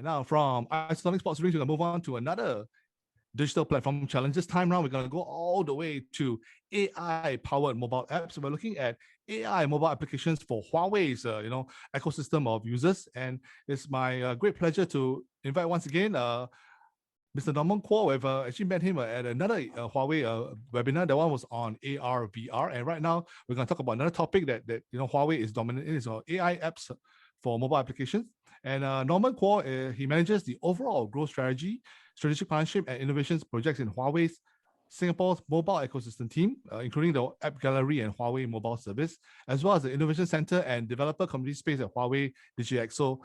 And now from Isonic Sports Rings, we're going to move on to another digital platform challenge. This time around, we're going to go all the way to AI-powered mobile apps. We're looking at AI mobile applications for Huawei's, ecosystem of users. And it's my great pleasure to invite once again Mr. Norman Kuo. We've actually met him at another Huawei webinar. That one was on AR, VR. And right now, we're going to talk about another topic that Huawei is dominant in, is AI apps for mobile applications. And Norman Kuo, he manages the overall growth strategic partnership and innovations projects in Huawei's Singapore's mobile ecosystem team, including the App Gallery and Huawei Mobile Service, as well as the Innovation Center and Developer Community Space at Huawei DigiX. So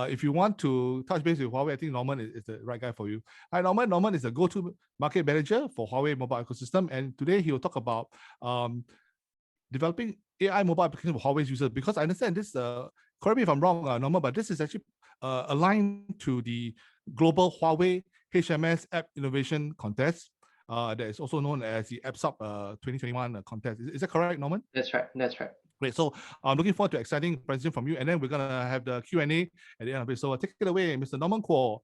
if you want to touch base with Huawei, I think Norman is the right guy for you. Hi, Norman. Norman is the go-to market manager for Huawei Mobile Ecosystem, and today he will talk about developing AI mobile applications for Huawei's users, because I understand this, correct me if I'm wrong, Norman, but this is actually aligned to the global Huawei HMS App Innovation Contest that is also known as the AppSub 2021 contest. Is that correct, Norman? That's right. That's right. Great. So I'm looking forward to exciting presentation from you, and then we're going to have the Q&A at the end of it. So take it away, Mr. Norman Kuo,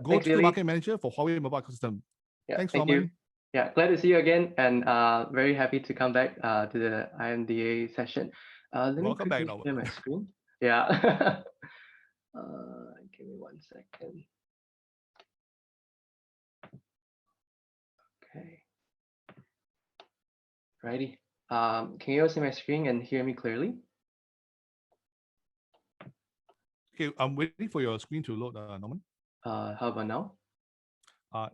go-to market manager for Huawei Mobile Ecosystem. Yeah, thanks, thank Norman. you. Yeah, glad to see you again, and very happy to come back to the IMDA session. Welcome back, Norman. Share my screen. Yeah. Give me 1 second. Okay. Righty. Can you all see my screen and hear me clearly? Okay, I'm waiting for your screen to load, Norman. How about now?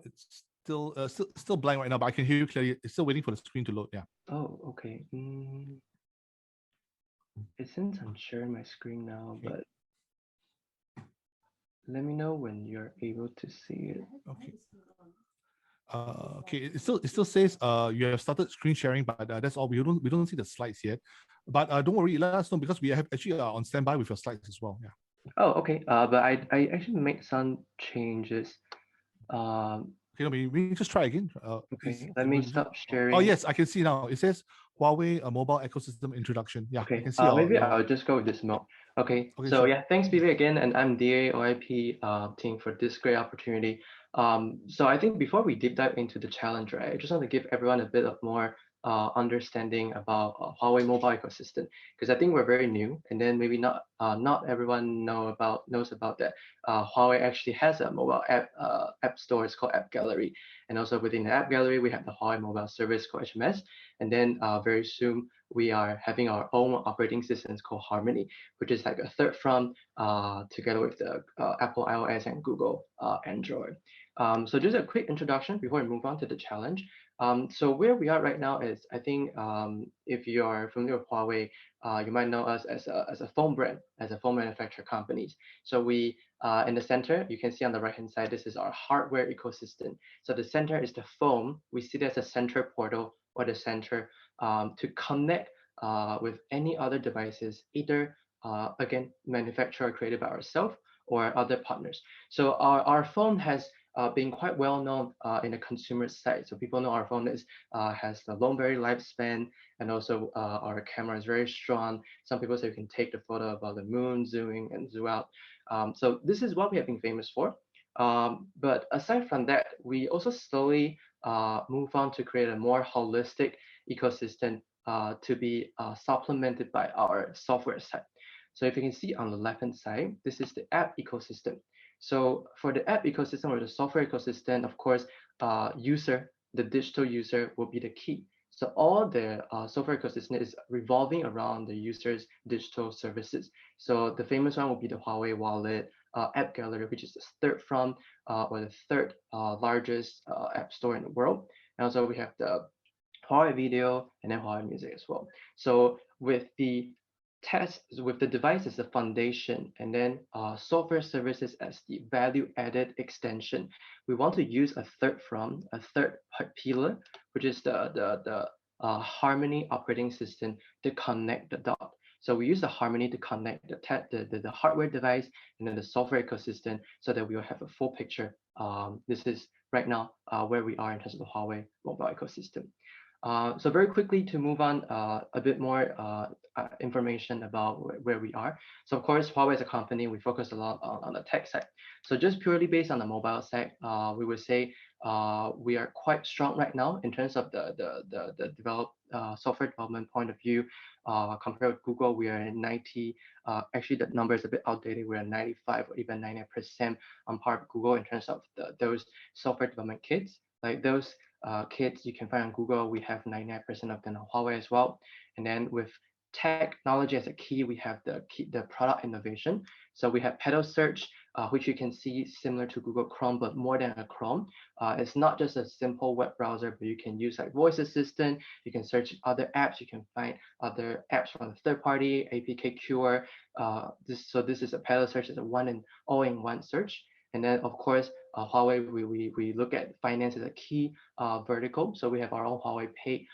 It's still blank right now, but I can hear you clearly. It's still waiting for the screen to load. Yeah. Oh, okay. It seems I'm sharing my screen now, okay. But let me know when you're able to see it. Okay. Okay. It still says you have started screen sharing, but that's all. We don't see the slides yet. But don't worry, let us know, because we have actually on standby with your slides as well. Yeah. Oh, okay. But I actually made some changes. Okay, we just try again. Okay, let me stop sharing. Oh yes, I can see now. It says Huawei Mobile Ecosystem Introduction. Yeah, okay. I can see. Maybe I'll just go with this mode. Okay. So sure. yeah, thanks, BB again, and I'm DA OIP team for this great opportunity. So I think before we deep dive into the challenge, right, I just want to give everyone a bit of more understanding about Huawei mobile ecosystem, because I think we're very new, and then maybe not everyone knows about that. Huawei actually has a mobile app store. It's called App Gallery, and also within the App Gallery we have the Huawei Mobile Service called HMS, and then very soon we are having our own operating systems called Harmony, which is like a third front together with the Apple iOS and Google Android. So just a quick introduction before we move on to the challenge. So where we are right now is, I think if you are familiar with Huawei, you might know us as a phone brand, as a phone manufacturer companies. So we, in the center, you can see on the right-hand side, this is our hardware ecosystem. So the center is the phone. We see it as a center portal or the center to connect with any other devices, either, again, manufactured or created by ourselves or other partners. So our phone has been quite well known in the consumer side. So people know our phone has a long, very lifespan, and also our camera is very strong. Some people say you can take the photo about the moon, zooming and zoom out. So this is what we have been famous for. But aside from that, we also slowly move on to create a more holistic ecosystem to be supplemented by our software side. So if you can see on the left-hand side, this is the app ecosystem. So for the app ecosystem or the software ecosystem, of course, the digital user will be the key. So all the software ecosystem is revolving around the user's digital services. So the famous one will be the Huawei Wallet, App Gallery, which is the third from or the third largest app store in the world. And also we have the Huawei Video and then Huawei Music as well. So with the device as the foundation, and then software services as the value-added extension, we want to use a third pillar, which is the Harmony operating system to connect the dot. So we use the Harmony to connect the hardware device and then the software ecosystem, so that we will have a full picture. This is right now where we are in terms of the Huawei mobile ecosystem. So very quickly to move on a bit more information about where we are. So of course, Huawei as a company, we focus a lot on the tech side. So just purely based on the mobile side, we would say we are quite strong right now in terms of the software development point of view. Compared with Google, we are at 90. Actually, the number is a bit outdated. We're at 95 or even 90% on par with Google in terms of those software development kits. Like those kits you can find on Google, we have 99% of them on Huawei as well. And then with technology as a key, we have the product innovation. So we have pedal search, which you can see similar to Google Chrome, but more than a Chrome. It's not just a simple web browser, but you can use like voice assistant. You can search other apps. You can find other apps from the third party, APK Cure. This is a pedal search. It's a all-in-one search. And then of course, Huawei, we look at finance as a key vertical. So we have our own Huawei Pay,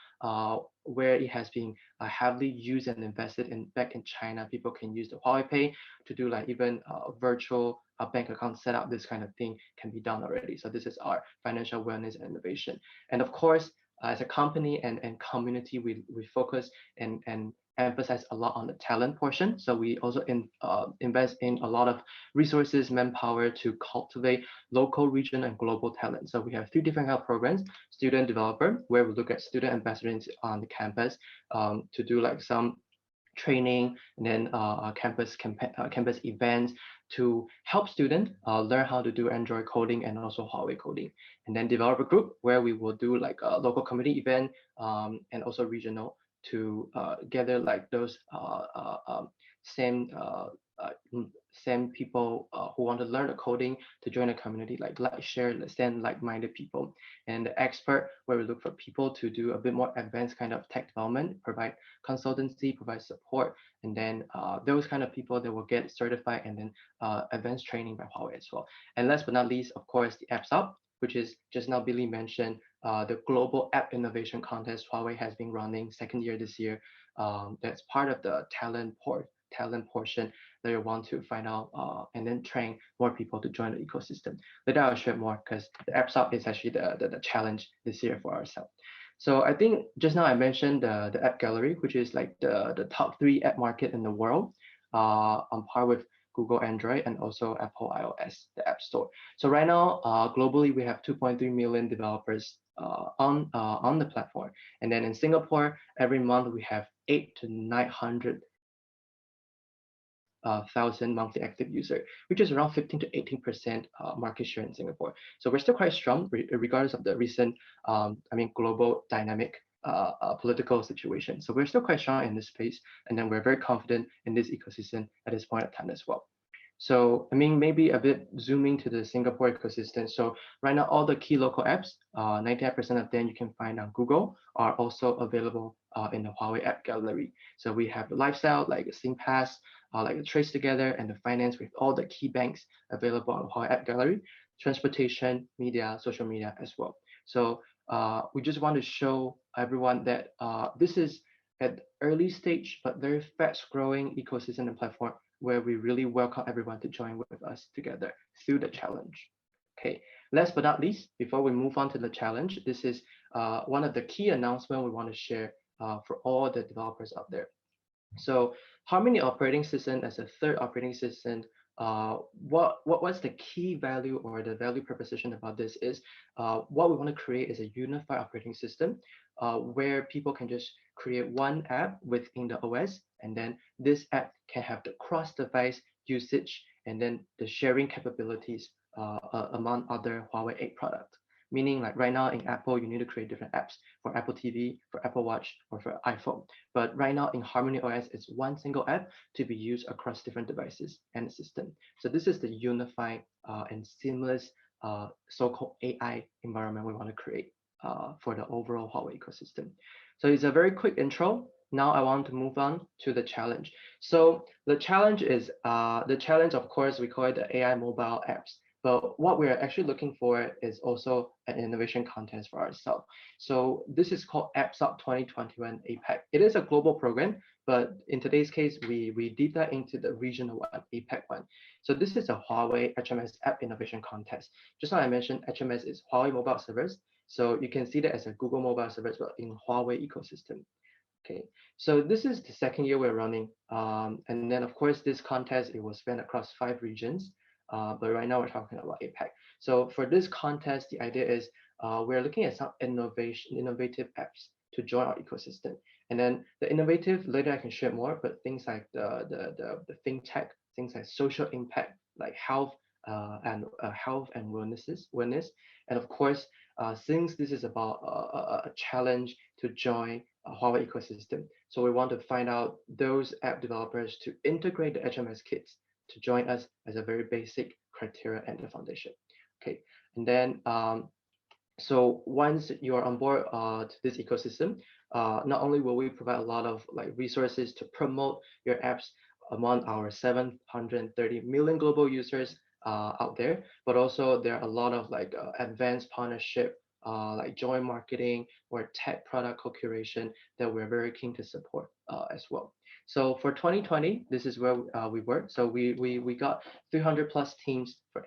where it has been heavily used and invested in back in China. People can use the Huawei Pay to do like even virtual bank account setup. This kind of thing can be done already. So this is our financial wellness and innovation. And of course, as a company and community, we focus and emphasize a lot on the talent portion. So we also invest in a lot of resources, manpower to cultivate local, region, and global talent. So we have three different kind of programs: student developer, where we look at student ambassadors on the campus to do like some training, and then campus events to help students learn how to do Android coding and also Huawei coding. And then developer group, where we will do like a local community event and also regional to gather like those same same people who want to learn the coding to join a community, like share, same like-minded people. And the expert, where we look for people to do a bit more advanced kind of tech development, provide consultancy, provide support, and then those kind of people that will get certified and then advanced training by Huawei as well. And last but not least, of course, the Apps Up, which is just now Billy mentioned, the global app innovation contest Huawei has been running second year this year. That's part of the talent portion that you want to find out and then train more people to join the ecosystem. Later I'll share more because the Apps Up is actually the challenge this year for ourselves. So I think just now I mentioned the app gallery, which is like the top 3 app market in the world, on par with Google Android and also Apple iOS, the App Store. So right now, globally, we have 2.3 million developers on the platform. And then in Singapore, every month we have 8 to 900 thousand monthly active user, which is around 15 to 18% market share in Singapore. So we're still quite strong, regardless of the recent, global dynamic political situation. So we're still quite strong in this space, and then we're very confident in this ecosystem at this point of time as well. So, maybe a bit zooming to the Singapore ecosystem. So right now, all the key local apps, 98% of them you can find on Google, are also available in the Huawei app gallery. So we have the lifestyle, like SingPass, like the Trace Together, and the finance with all the key banks available on the Huawei app gallery, transportation, media, social media as well. So we just want to show everyone that this is at early stage, but very fast growing ecosystem and platform where we really welcome everyone to join with us together through the challenge. Okay, last but not least, before we move on to the challenge, this is one of the key announcements we want to share for all the developers out there. So Harmony operating system as a third operating system, what's the key value or the value proposition about this is what we want to create is a unified operating system where people can just create one app within the OS, and then this app can have the cross-device usage and then the sharing capabilities among other Huawei 8 products. Meaning like right now in Apple, you need to create different apps for Apple TV, for Apple Watch, or for iPhone. But right now in Harmony OS, it's one single app to be used across different devices and system. So this is the unified and seamless so-called AI environment we want to create for the overall Huawei ecosystem. So it's a very quick intro. Now I want to move on to the challenge. So the challenge is, of course, we call it the AI mobile apps. But what we're actually looking for is also an innovation contest for ourselves. So this is called Apps Up 2021 APEC. It is a global program, But in today's case, we deep dive into the regional one, APAC one. So this is a Huawei HMS App Innovation Contest. Just now I mentioned HMS is Huawei Mobile Service. So you can see that as a Google Mobile Service, but in Huawei ecosystem. Okay, so this is the second year we're running. And then of course, this contest, it was span across 5 regions. But right now we're talking about APAC. So for this contest, the idea is we're looking at some innovative apps to join our ecosystem. And then the innovative, later I can share more, but things like the fintech, things like social impact, like health and wellness. And of course, since this is about a challenge to join a Huawei ecosystem, so we want to find out those app developers to integrate the HMS kits to join us as a very basic criteria and the foundation. Okay, and then so once you are on board to this ecosystem, not only will we provide a lot of like resources to promote your apps among our 730 million global users out there, but also there are a lot of like advanced partnership, like joint marketing or tech product co-curation that we're very keen to support as well. So for 2020, this is where we work. So we got 300 plus teams for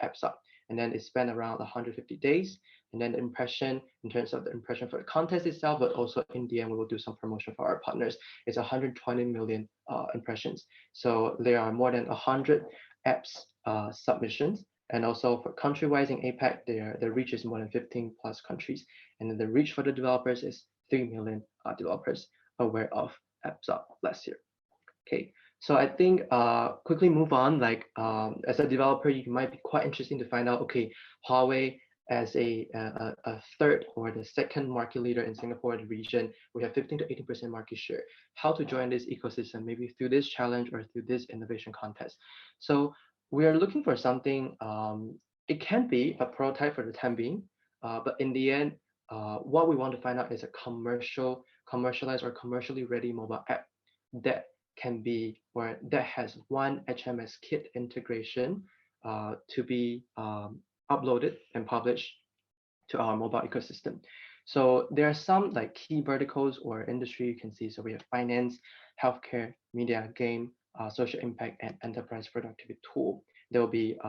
AppSup, and then it spent around 150 days. And then the impression, in terms of the impression for the contest itself, but also in the end, we will do some promotion for our partners, is 120 million impressions. So there are more than 100 apps submissions. And also for country-wise in APAC, the reach is more than 15 plus countries. And then the reach for the developers is 3 million developers aware of AppSup last year. Okay, so I think quickly move on, like as a developer, you might be quite interesting to find out, okay, Huawei as a third or the second market leader in Singapore, the region, we have 15 to 18% market share. How to join this ecosystem, maybe through this challenge or through this innovation contest. So we are looking for something, it can be a prototype for the time being, but in the end, what we want to find out is a commercialized or commercially ready mobile app that can be, or that has one HMS kit integration to be uploaded and published to our mobile ecosystem. So there are some like key verticals or industry you can see. So we have finance, healthcare, media, game, social impact, and enterprise productivity tool. There will be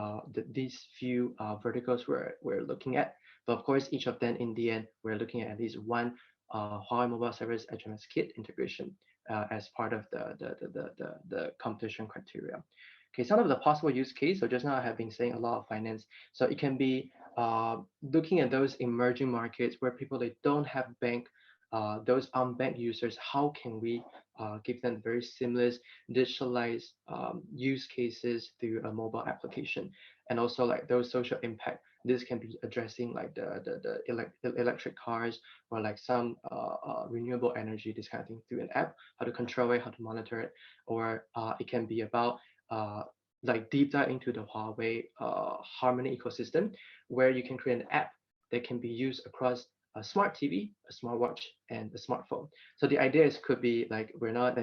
these few verticals we're looking at. But of course, each of them in the end, we're looking at least one Huawei Mobile Service HMS kit integration as part of the competition criteria. Okay, some of the possible use case. So just now I have been saying a lot of finance. So it can be looking at those emerging markets where people they don't have bank, those unbanked users. How can we give them very seamless, digitalized use cases through a mobile application, and also like those social impact. This can be addressing like the electric cars or like some renewable energy, this kind of thing through an app, how to control it, how to monitor it, or it can be about like deep dive into the Huawei Harmony ecosystem, where you can create an app that can be used across a smart TV, a smartwatch, and a smartphone. So the idea is could be like we're not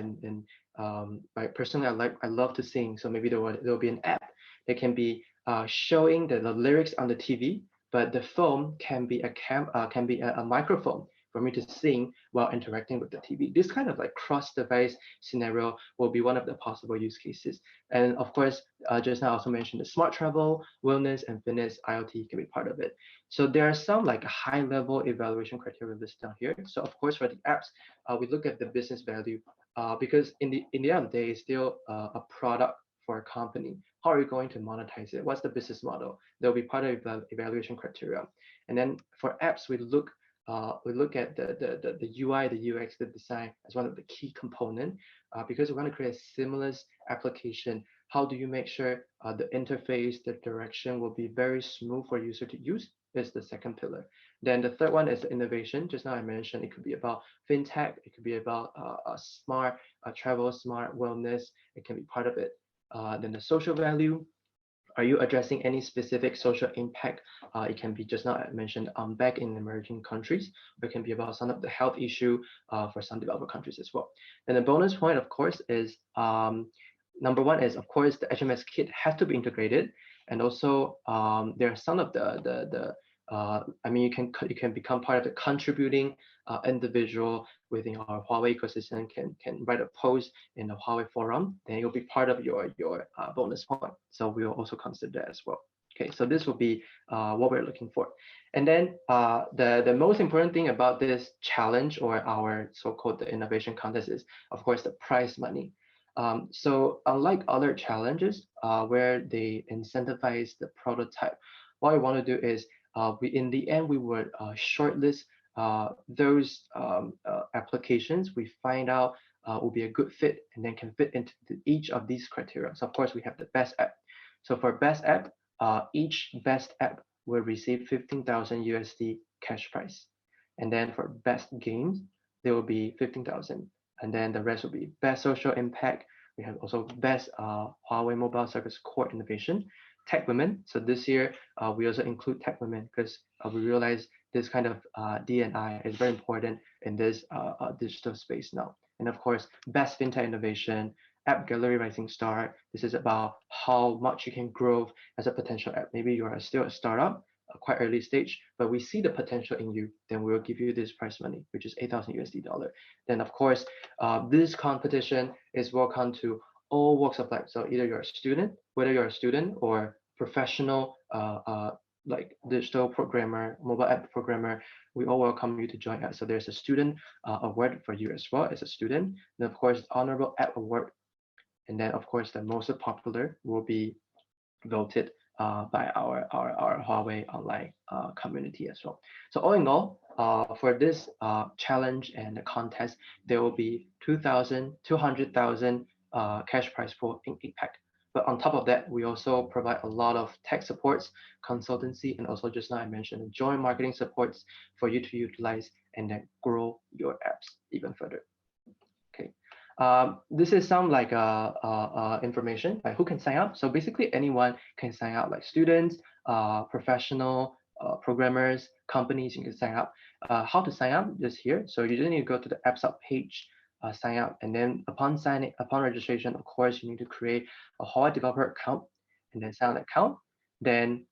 like personally I love to sing, so maybe there will be an app that can be showing the lyrics on the TV, but the phone can be a microphone for me to sing while interacting with the TV. This kind of like cross-device scenario will be one of the possible use cases. And of course, just now I also mentioned the smart travel, wellness, and fitness IoT can be part of it. So there are some like high-level evaluation criteria listed down here. So of course, for the apps, we look at the business value because in the end of the day, it's still a product for a company. How are you going to monetize it? What's the business model? They'll be part of the evaluation criteria. And then for apps, we look at the UI, the UX, the design as one of the key component because we want to create a seamless application. How do you make sure the interface, the direction will be very smooth for user to use? Is the second pillar. Then the third one is innovation. Just now I mentioned it could be about fintech, it could be about smart travel, smart wellness. It can be part of it. Then the social value. Are you addressing any specific social impact? It can be just now I mentioned back in emerging countries, or it can be about some of the health issue for some developed countries as well. And the bonus point, of course, is number one is of course the HMS kit has to be integrated, and also there are some of the I mean, you can become part of the contributing individual within our Huawei ecosystem. Can write a post in the Huawei forum, then you'll be part of your bonus point. So we will also consider that as well. Okay, so this will be what we're looking for. And then the most important thing about this challenge or our so-called the innovation contest is, of course, the prize money. So unlike other challenges where they incentivize the prototype, what we want to do is in the end we would shortlist those applications we find out will be a good fit and then can fit into each of these criteria. So of course we have the best app. So for best app, each best app will receive 15,000 USD cash prize. And then for best games, there will be 15,000. And then the rest will be best social impact. We have also best Huawei mobile service core innovation, tech women. So this year we also include tech women because we realize this kind of D&I is very important in this digital space now. And of course, best fintech innovation, app gallery rising star. This is about how much you can grow as a potential app. Maybe you are still a startup, quite early stage, but we see the potential in you, then we will give you this prize money, which is 8,000 USD dollar. Then of course, this competition is welcome to all walks of life. So either you're a student, whether you're a student or professional, like digital programmer, mobile app programmer, we all welcome you to join us. So there's a student award for you as well as a student. Then of course, honorable app award. And then of course, the most popular will be voted by our Huawei online community as well. So all in all, for this challenge and the contest, there will be 200,000 cash prize pool in APAC. But on top of that, we also provide a lot of tech supports, consultancy, and also just now I mentioned joint marketing supports for you to utilize and then grow your apps even further. Okay. This is some like information like who can sign up. So basically anyone can sign up, like students, professional, programmers, companies, you can sign up. How to sign up? Just here. So you just need to go to the apps up page, sign up, and then upon registration, of course, you need to create a Huawei developer account and then sign an account. Then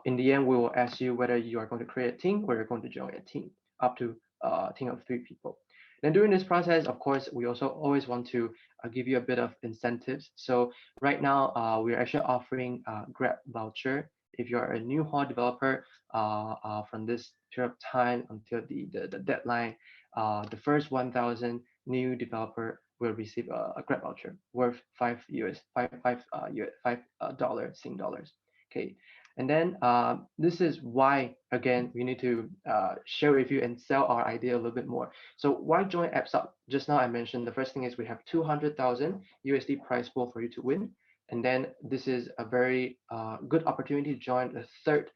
in the end, we will ask you whether you are going to create a team or you're going to join a team, up to a team of 3 people. Then during this process, of course, we also always want to give you a bit of incentives. So right now, we're actually offering Grab voucher. If you're a new Huawei developer from this period of time until the deadline, the first 1,000 new developer will receive a Grab voucher worth $5 Sing dollars. Okay, and then this is why, again, we need to share with you and sell our idea a little bit more. So why join AppsUp? Just now I mentioned the first thing is we have 200,000 USD prize pool for you to win. And then this is a very good opportunity to join the third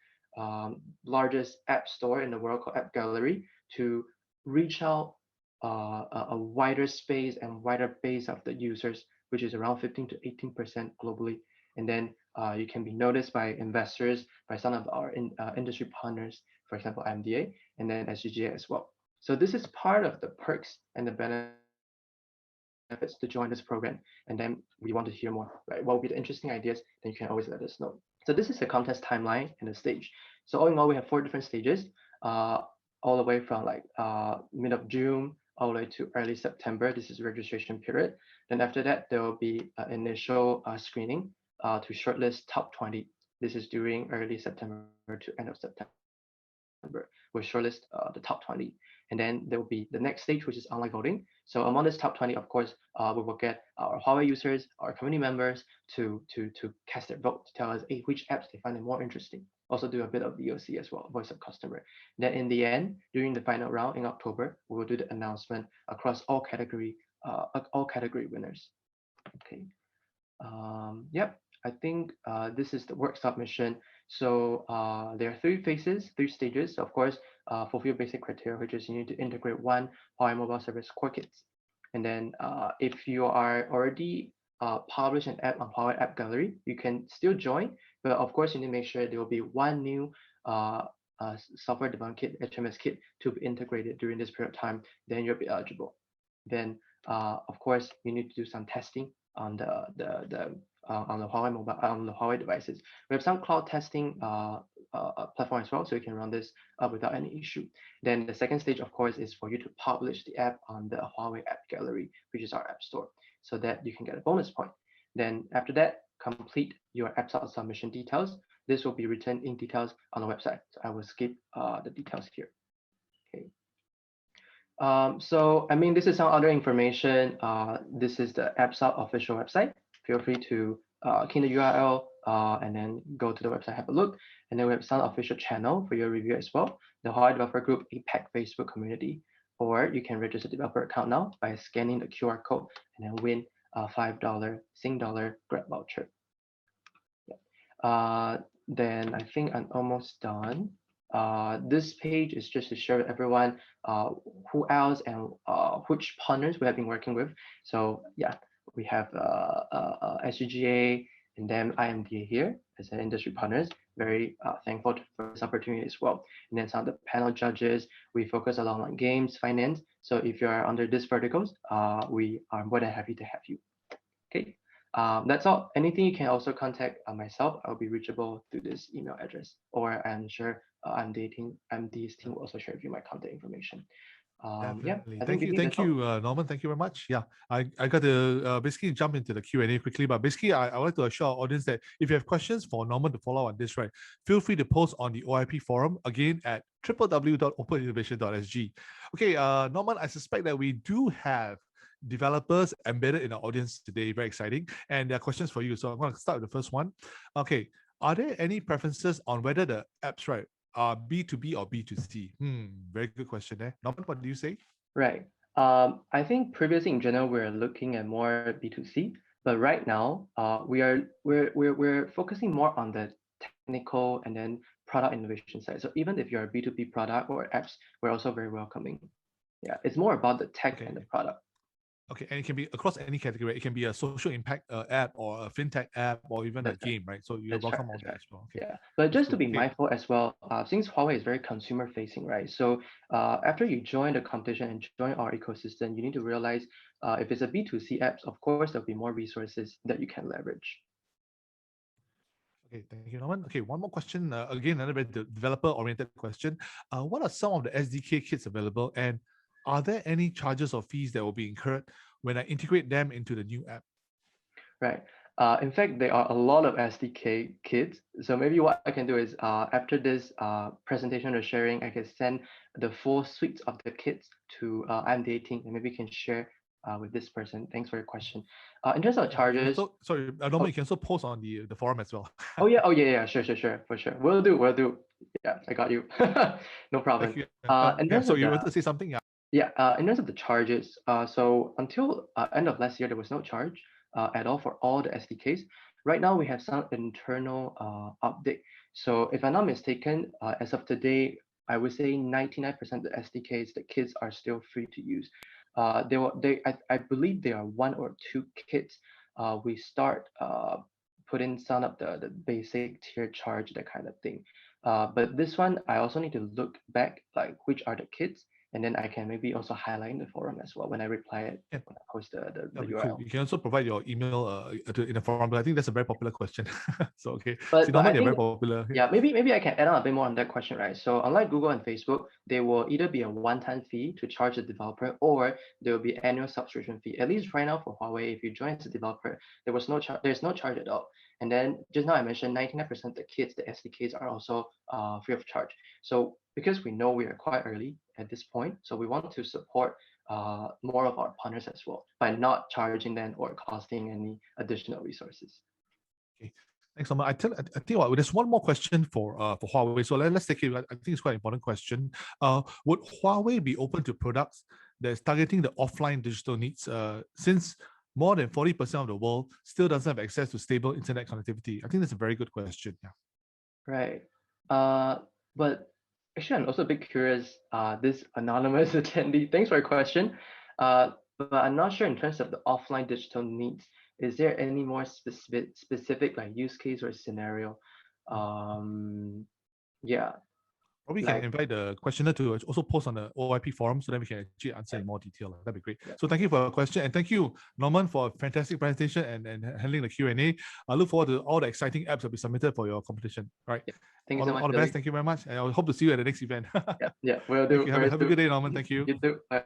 largest app store in the world called App Gallery to reach out a wider space and wider base of the users, which is around 15 to 18% globally. And then you can be noticed by investors, by some of our industry partners, for example, MDA, and then SGGA as well. So this is part of the perks and the benefits to join this program. And then we want to hear more, right? What will be the interesting ideas? Then you can always let us know. So this is the contest timeline and the stage. So all in all, we have 4 different stages, all the way from like mid of June all the way to early September. This is registration period. Then after that, there will be initial screening to shortlist top 20. This is during early September to end of September. We'll shortlist the top 20. And then there will be the next stage, which is online voting. So among this top 20, of course, we will get our Huawei users, our community members to cast their vote, to tell us, hey, which apps they find it more interesting. Also do a bit of VOC as well, voice of customer. Then in the end, during the final round in October, we will do the announcement across all category winners. Okay. Yep, I think this is the work submission. So there are 3 phases, 3 stages. Of course, fulfill basic criteria, which is you need to integrate 1 Huawei mobile service core kits. And then if you are already published an app on Huawei App Gallery, you can still join. But of course, you need to make sure there will be 1 new software development kit, HMS kit, to be integrated during this period of time. Then you'll be eligible. Then, of course, you need to do some testing on the Huawei mobile, on the Huawei devices. We have some cloud testing platform as well, so you can run this without any issue. Then the second stage, of course, is for you to publish the app on the Huawei App Gallery, which is our app store, so that you can get a bonus point. Then after that, complete your app submission details. This will be written in details on the website. So I will skip the details here. Okay. So I mean, this is some other information. This is the AppSub official website. Feel free to key in the URL and then go to the website, have a look. And then we have some official channel for your review as well. The Huawei Developer Group APAC Facebook community. Or you can register developer account now by scanning the QR code and then win a $5 Sing dollar Grab voucher. Yeah. Then I think I'm almost done. This page is just to share with everyone who else and which partners we have been working with. So yeah, we have SGGA and then IMDA here as an industry partners. Very thankful for this opportunity as well. And then some of the panel judges, we focus a lot on games, finance. So if you are under these verticals, we are more than happy to have you. Okay. That's all. Anything you can also contact myself. I'll be reachable through this email address, or I'm sure MD's team will also share with you my contact information. Yeah, I think thank you, Norman. Thank you very much. Yeah, I got to basically jump into the Q&A quickly, but basically I would like to assure our audience that if you have questions for Norman to follow on this, right, feel free to post on the OIP forum again at www.openinnovation.sg. Okay, Norman, I suspect that we do have developers embedded in our audience today. Very exciting, and there are questions for you. So I'm going to start with the first one. Okay, are there any preferences on whether the apps, right, are B2B or B2C? Very good question there. Norman, what do you say? Right. I think previously in general we're looking at more B2C, but right now we're focusing more on the technical and then product innovation side. So even if you're a B2B product or apps, we're also very welcoming. Yeah, it's more about the tech and the product. Okay, and it can be across any category. It can be a social impact app or a fintech app or even a game, right? So you're welcome on that as well. Okay. Yeah, but just to be mindful as well, since Huawei is very consumer facing, right? So after you join the competition and join our ecosystem, you need to realize if it's a B2C apps, of course, there'll be more resources that you can leverage. Okay, thank you, Norman. Okay, one more question. Again, another very developer-oriented question. What are some of the SDK kits available, and are there any charges or fees that will be incurred when I integrate them into the new app? Right. In fact, there are a lot of SDK kits. So maybe what I can do is after this presentation or sharing, I can send the full suite of the kits to IMDA team, and maybe we can share with this person. Thanks for your question. In terms of charges, sorry, Norman, you can also post on the forum as well. Oh yeah, sure, for sure. Will do. Yeah, I got you. No problem. So you want to say something? Yeah. Yeah, in terms of the charges, so until end of last year, there was no charge at all for all the SDKs. Right now, we have some internal update. So if I'm not mistaken, as of today, I would say 99% of the SDKs, the kits are still free to use. I believe there are one or two kits. We start putting some of the basic tier charge, that kind of thing. But this one, I also need to look back, like which are the kits, and then I can maybe also highlight in the forum as well when I reply it, when I post the URL. Cool. You can also provide your email in the forum, but I think that's a very popular question. So okay, but so normally I think, very popular. Yeah, maybe I can add on a bit more on that question, right? So unlike Google and Facebook, they will either be a one-time fee to charge the developer, or there will be annual subscription fee. At least right now for Huawei, if you join as a developer, there's no charge at all. And then just now I mentioned 99% of the kits, the SDKs are also free of charge. So because we know we are quite early at this point, so we want to support more of our partners as well by not charging them or costing any additional resources. Okay. Thanks, Norman. I tell you what, there's one more question for Huawei. So let's take it. I think it's quite an important question. Would Huawei be open to products that's targeting the offline digital needs, since more than 40% of the world still doesn't have access to stable internet connectivity? I think that's a very good question. Yeah. Right. But actually, I'm also a bit curious, this anonymous attendee, thanks for your question. But I'm not sure in terms of the offline digital needs, is there any more specific like use case or scenario? Yeah. Or we can invite the questioner to also post on the OIP forum so that we can actually answer in more detail. That'd be great. So thank you for your question. And thank you, Norman, for a fantastic presentation and handling the Q&A. I look forward to all the exciting apps that will be submitted for your competition. All right. Thank you so much. All the best. Thank you very much. And I hope to see you at the next event. Yeah, will do. Thank you. Have a good day, Norman. Thank you. You too. Bye.